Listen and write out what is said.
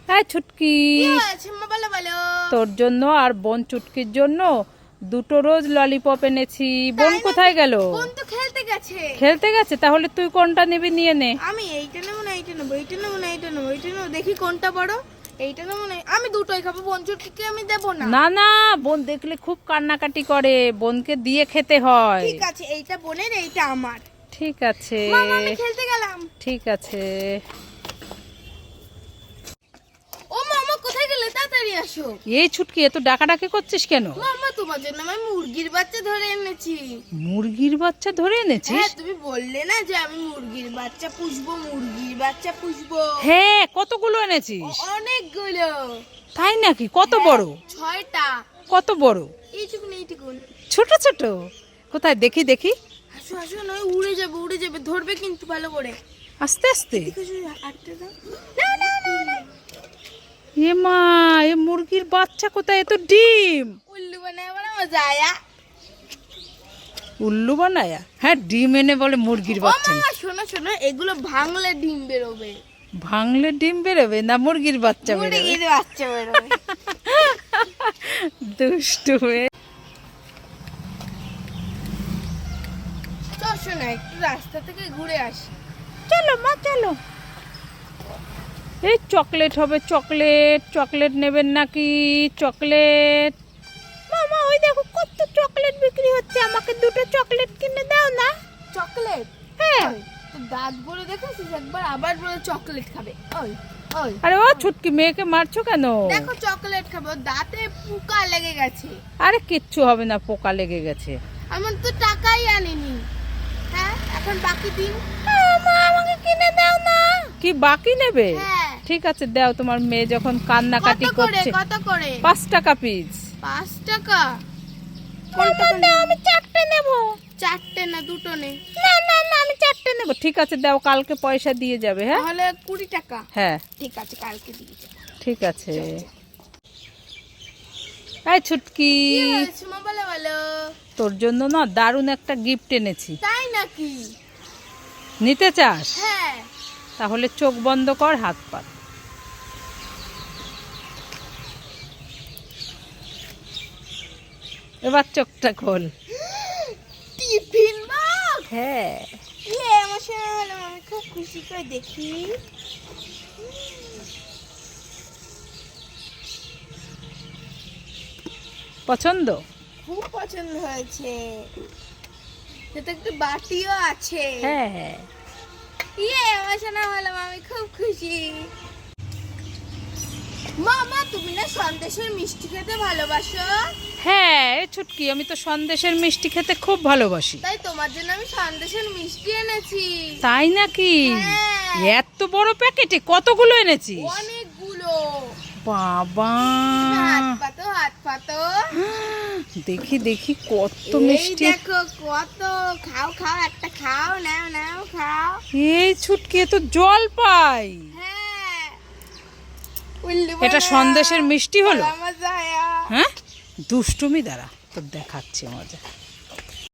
হ্যাঁ ছুটকি, বলো বলো। তোর জন্য আর বোন চুটকির জন্য দুটো রোজ ললিপপ এনেছি। বোন কোথায় গেল? বোন তো খেলতে গেছে। খেলতে গেছে? তাহলে তুই কোনটা নিবি নিয়ে নে। আমি এইটা নেবো না, এইটা নেবো, এইটা নেবো না, এইটা নেবো, এইটা নেবো, দেখি কোনটা বড়। এইটা নেবো না, আমি দুটোই খাবো, বোন চুটকিকে আমি দেবো না। না না, বোন দেখলে খুব কান্নাকাটি করে, বোনকে দিয়ে খেতে হয়। ঠিক আছে, এইটা বোনের, এইটা আমার। ঠিক আছে, মামা আমি খেলতে গেলাম। ঠিক আছে। ও মামা কোথায় গেলে, তাড়াতাড়ি আসো। এই ছুটকি, এত ডাকাডাকি করছিস কেন? মামা তোমার জন্য আমি মুরগির বাচ্চা ধরে এনেছি। মুরগির বাচ্চা ধরে এনেছিস? হ্যাঁ, তুমি বললে না যে আমি মুরগির বাচ্চা পুষবো, মুরগির বাচ্চা পুষবো। হ্যাঁ, কতগুলো এনেছিস? অনেকগুলো। তাই নাকি? কত বড়? 6টা। কত বড়? এইটুকুন এইটুকুন। ছোট ছোট? কোথায় দেখি দেখি। আসো আসো, নয় উড়ে যাবে, উড়ে যাবে, ধরবে কিন্তু ভালো করে। আস্তে আস্তে। এদিকে আসো, আটটা দাও। না না না না, এ মা, এ মুরগির বাচ্চা কোথায়? এ তো ডিম। উল্লু বানায় বড় মজা আয়া। উল্লু বানায়া? হ্যাঁ, ডিম এনে বলে মুরগির ও বাচ্চা। মামা শোনো শোনো, এগুলো ভাঙলে ডিম বেরোবে। ভাঙলে ডিম বেরোবে না মুরগির বাচ্চা বেরোবে? মুরগির বাচ্চা বেরোবে। দুষ্টু মেয়ে। চল শোনো, একটু রাস্তা থেকে ঘুরে আসি। চলো মা চলো। এই চকলেট হবে, চকলেট। চকলেট নেবেন নাকি? চকলেট। মামা ওই দেখো কত চকলেট বিক্রি হচ্ছে, আমাকে দুটো চকলেট কিনে দাও না। চকলেট? হ্যাঁ। তো দাঁত বলে দেখেছিস একবার, আবার বলে চকলেট খাবে। ওই ওই, আরে ও ছুটকি, মেয়েকে মারছো কেন? দেখো চকলেট খাবে, ওর দাঁতে পোকা লেগে গেছে। আরে কিচ্ছু হবে না, পোকা লেগে গেছে। আমার তো টাকাই আনেনি। হ্যাঁ, এখন বাকি দিন। মা আমাকে কিনে দাও না। কি বাকি নেবে? হ্যাঁ। ঠিক আছে দাও, তোমার মেয়ে যখন কান্নাকাটি কত করে, করছে। কত করে? 5 টাকা পিস। 5 টাকা? আমি 4টে নেব। 4টে না, দুটো নে। না না না, আমি 4টে নেব। ঠিক আছে দাও, কালকে পয়সা দিয়ে যাবে। হ্যাঁ তাহলে 20 টাকা। হ্যাঁ ঠিক আছে, কালকে দিয়ে যাবো। ঠিক আছে। এই ছুটকি, কি হয়েছে মা, বলো বলো। তোর জন্য না দারুণ একটা গিফট এনেছি। তাই নাকি? নিতে চাস? হ্যাঁ। তাহলে চোখ বন্ধ কর, হাত পাত। এবার চোখটা খোল। Tiffin box? হ্যাঁ। আমার সাথে হলো, আমি খুব খুশি করে দেখি। পছন্দ? খুব পছন্দ হয়েছে। এতে একটা বাটিও আছে। হ্যাঁ হ্যাঁ। আমার সাথে হলো, আমি খুব খুশি। মামা তুমি না সন্দেশের মিষ্টি খেতে ভালোবাসো? হ্যাঁ এ ছুটকি, আমি তো সন্দেশের মিষ্টি খেতে খুব ভালোবাসি। তাই তোমার জন্য আমি সন্দেশের মিষ্টি এনেছি। তাই নাকি? হ্যাঁ। এত বড় প্যাকেটে কতগুলো এনেছিস? অনেকগুলো। বাবা, হাত পাতো, হাত পাতো। দেখি দেখি কত এই মিষ্টি। দেখো কত, খাও খাও, একটা খাও, নাও নাও খাও। এই ছুটকি, এ তো জল পাই। হ্যাঁ, উল্লু এটা বানাও। সন্দেশের মিষ্টি হলো? বড় মজা আয়া। হ্যাঁ, দুষ্টুমি দ্বারা তোর দেখাচ্ছে মজা।